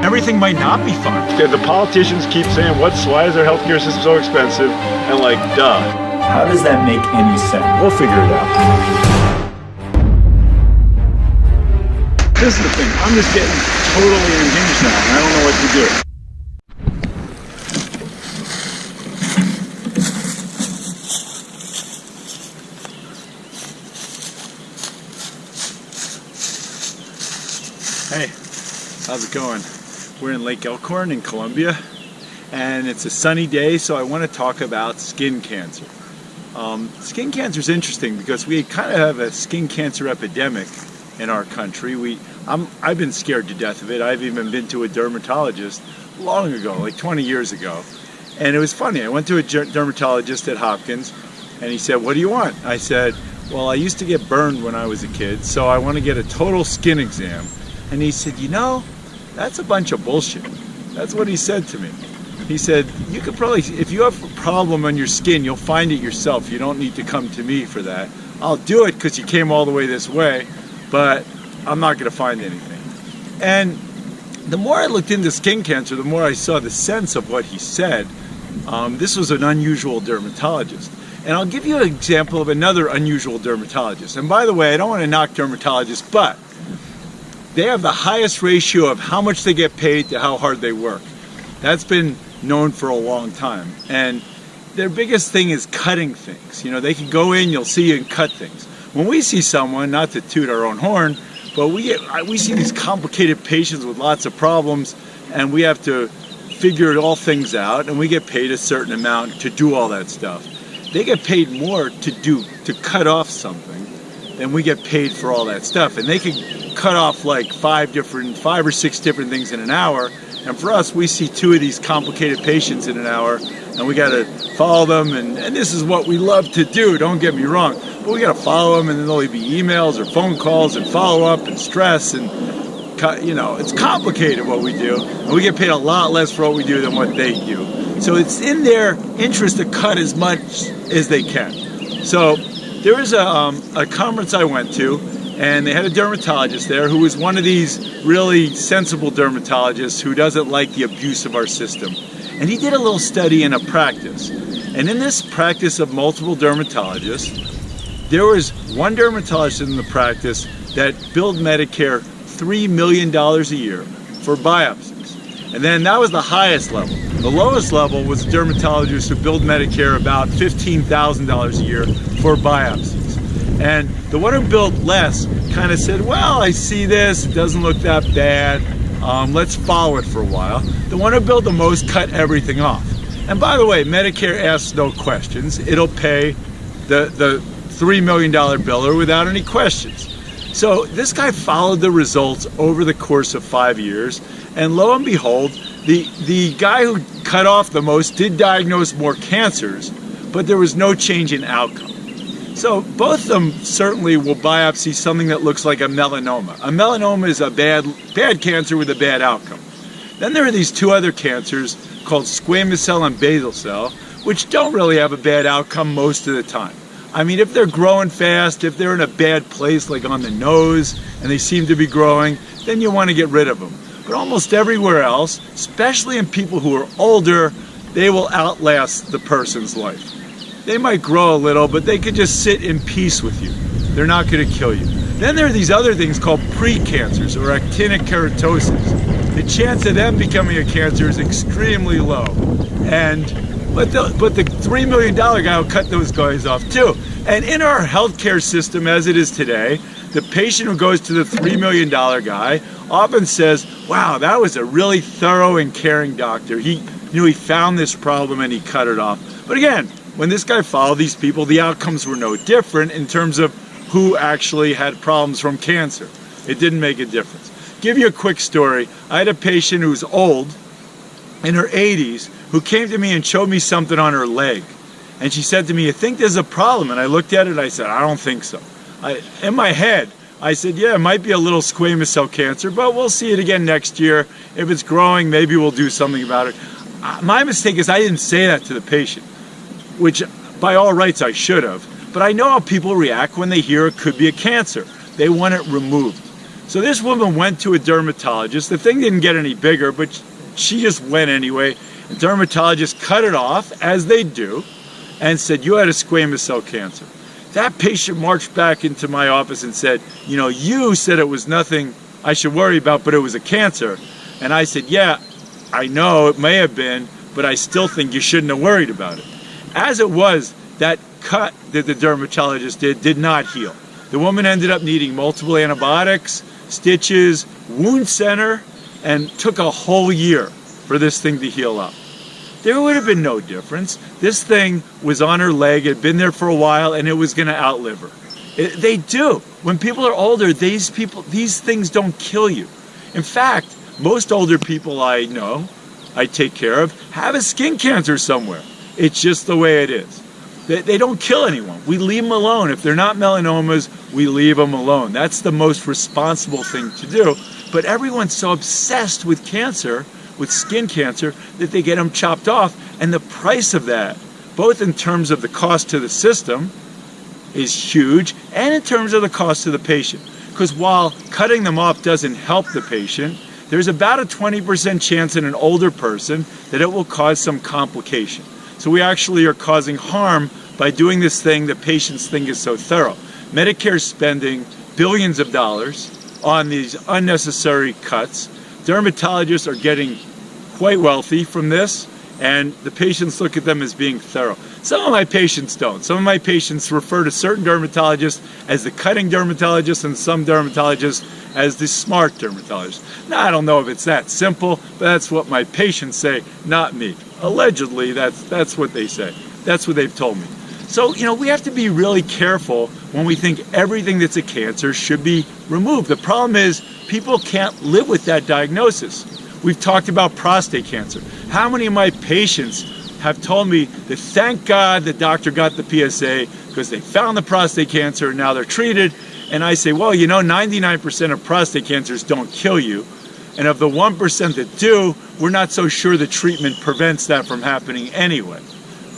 everything might not be fun. The politicians keep saying, why is our healthcare system so expensive? And like, duh. How does that make any sense? We'll figure it out. This is the thing, I'm just getting totally unhinged now, and I don't know what to do. Hey, how's it going? We're in Lake Elkhorn in Columbia, and it's a sunny day, so I want to talk about skin cancer. Skin cancer is interesting because we kind of have a skin cancer epidemic in our country. I've been scared to death of it. I've even been to a dermatologist long ago, like 20 years ago. And it was funny. I went to a dermatologist at Hopkins, and he said, "What do you want?" I said, "Well, I used to get burned when I was a kid, so I want to get a total skin exam." And he said, "You know, that's a bunch of bullshit." That's what he said to me. He said, "You could probably, if you have a problem on your skin, you'll find it yourself. You don't need to come to me for that. I'll do it because you came all the way this way, but I'm not going to find anything." And the more I looked into skin cancer, the more I saw the sense of what he said. This was an unusual dermatologist. And I'll give you an example of another unusual dermatologist. And by the way, I don't want to knock dermatologists, but they have the highest ratio of how much they get paid to how hard they work. That's been known for a long time. And their biggest thing is cutting things. You know, they can go in, you'll see you and cut things. When we see someone, not to toot our own horn, but we see these complicated patients with lots of problems, and we have to figure all things out, and we get paid a certain amount to do all that stuff. They get paid more to cut off something than we get paid for all that stuff. And they can cut off like 5 or 6 different things in an hour. And for us, we see 2 of these complicated patients in an hour, and we got to follow them. And this is what we love to do, don't get me wrong. But we got to follow them, and then there'll be emails or phone calls and follow up and stress. And, you know, it's complicated what we do. And we get paid a lot less for what we do than what they do. So it's in their interest to cut as much as they can. So there was a conference I went to, and they had a dermatologist there who was one of these really sensible dermatologists who doesn't like the abuse of our system. And he did a little study in a practice. And in this practice of multiple dermatologists, there was one dermatologist in the practice that billed Medicare $3 million a year for biopsies. And then that was the highest level. The lowest level was a dermatologist who billed Medicare about $15,000 a year for biopsies. And the one who billed less kind of said, "Well, I see this, it doesn't look that bad, let's follow it for a while." The one who billed the most cut everything off. And by the way, Medicare asks no questions. It'll pay the $3 million biller without any questions. So this guy followed the results over the course of 5 years, and lo and behold, the guy who cut off the most did diagnose more cancers, but there was no change in outcome. So both of them certainly will biopsy something that looks like a melanoma. A melanoma is a bad cancer with a bad outcome. Then there are these 2 other cancers called squamous cell and basal cell, which don't really have a bad outcome most of the time. I mean, if they're growing fast, if they're in a bad place like on the nose and they seem to be growing, then you want to get rid of them. But almost everywhere else, especially in people who are older, they will outlast the person's life. They might grow a little, but they could just sit in peace with you. They're not going to kill you. Then there are these other things called precancers or actinic keratosis. The chance of them becoming a cancer is extremely low. But the $3 million guy will cut those guys off too. And in our healthcare system as it is today, the patient who goes to the $3 million guy often says, "Wow, that was a really thorough and caring doctor. He knew he found this problem and he cut it off." But again, when this guy followed these people, the outcomes were no different in terms of who actually had problems from cancer. It didn't make a difference. Give you a quick story. I had a patient who's old, in her 80s, who came to me and showed me something on her leg. And she said to me, "You think there's a problem?" And I looked at it and I said, "I don't think so." In my head, I said, "Yeah, it might be a little squamous cell cancer, but we'll see it again next year. If it's growing, maybe we'll do something about it." My mistake is I didn't say that to the patient, which by all rights I should have. But I know how people react when they hear it could be a cancer. They want it removed. So this woman went to a dermatologist. The thing didn't get any bigger, but she just went anyway. The dermatologist cut it off, as they do, and said, you had a squamous cell cancer. That patient marched back into my office and said, you know, you said it was nothing I should worry about, but it was a cancer. And I said, yeah, I know it may have been, but I still think you shouldn't have worried about it. As it was, that cut that the dermatologist did not heal. The woman ended up needing multiple antibiotics, stitches, wound center, and took a whole year for this thing to heal up. There would have been no difference. This thing was on her leg, it had been there for a while, and it was going to outlive her. They do. When people are older, these things don't kill you. In fact, most older people I know, I take care of, have a skin cancer somewhere. It's just the way it is. They don't kill anyone. We leave them alone. If they're not melanomas, we leave them alone. That's the most responsible thing to do. But everyone's so obsessed with cancer, with skin cancer, that they get them chopped off. And the price of that, both in terms of the cost to the system, is huge, and in terms of the cost to the patient. Because while cutting them off doesn't help the patient, there's about a 20% chance in an older person that it will cause some complication. So we actually are causing harm by doing this thing that patients think is so thorough. Medicare is spending billions of dollars on these unnecessary cuts. Dermatologists are getting quite wealthy from this, and the patients look at them as being thorough. Some of my patients don't. Some of my patients refer to certain dermatologists as the cutting dermatologist and some dermatologists as the smart dermatologist. Now, I don't know if it's that simple, but that's what my patients say, not me. Allegedly, that's what they say. That's what they've told me. So, you know, we have to be really careful when we think everything that's a cancer should be removed. The problem is people can't live with that diagnosis. We've talked about prostate cancer. How many of my patients have told me that thank God the doctor got the PSA because they found the prostate cancer and now they're treated? And I say, well, you know, 99% of prostate cancers don't kill you. And of the 1% that do, we're not so sure the treatment prevents that from happening anyway.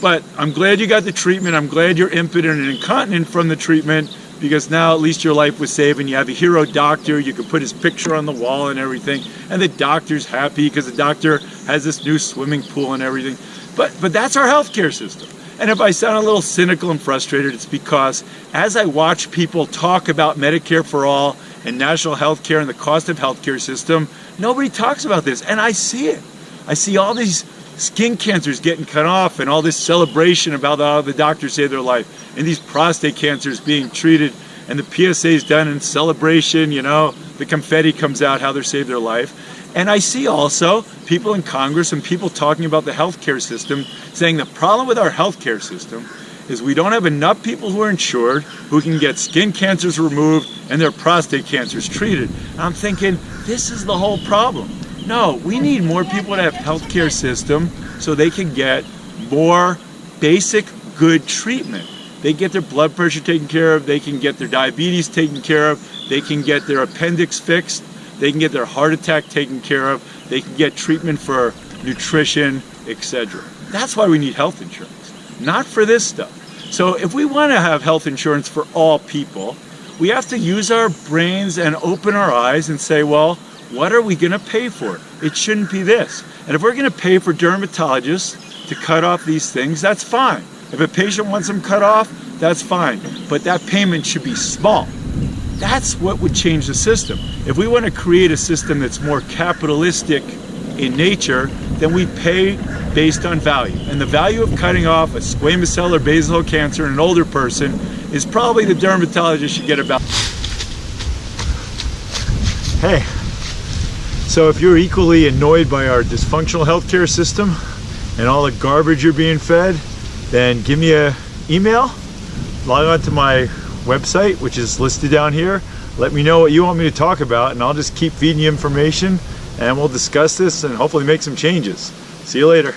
But I'm glad you got the treatment. I'm glad you're impotent and incontinent from the treatment, because now at least your life was saved and you have a hero doctor. You can put his picture on the wall and everything. And the doctor's happy because the doctor has this new swimming pool and everything. But that's our healthcare system. And if I sound a little cynical and frustrated, it's because as I watch people talk about Medicare for all and national health care and the cost of healthcare system, nobody talks about this. And I see it. I see all these skin cancers getting cut off and all this celebration about how the doctors saved their life, and these prostate cancers being treated, and the PSA's done in celebration, you know, the confetti comes out, how they saved their life. And I see also people in Congress and people talking about the healthcare system saying the problem with our healthcare system is we don't have enough people who are insured who can get skin cancers removed and their prostate cancers treated. And I'm thinking, this is the whole problem. No, we need more people to have healthcare system so they can get more basic good treatment. They get their blood pressure taken care of, they can get their diabetes taken care of, they can get their appendix fixed, they can get their heart attack taken care of, they can get treatment for nutrition, etc. That's why we need health insurance, not for this stuff. So if we want to have health insurance for all people, we have to use our brains and open our eyes and say, well, what are we going to pay for? It shouldn't be this. And if we're going to pay for dermatologists to cut off these things, that's fine. If a patient wants them cut off, that's fine. But that payment should be small. That's what would change the system. If we want to create a system that's more capitalistic in nature, then we pay based on value. And the value of cutting off a squamous cell or basal cell cancer in an older person is probably the dermatologist should get about. Hey, so if you're equally annoyed by our dysfunctional healthcare system and all the garbage you're being fed, then give me an email, log on to my website, which is listed down here. Let me know what you want me to talk about, and I'll just keep feeding you information, and we'll discuss this and hopefully make some changes. See you later.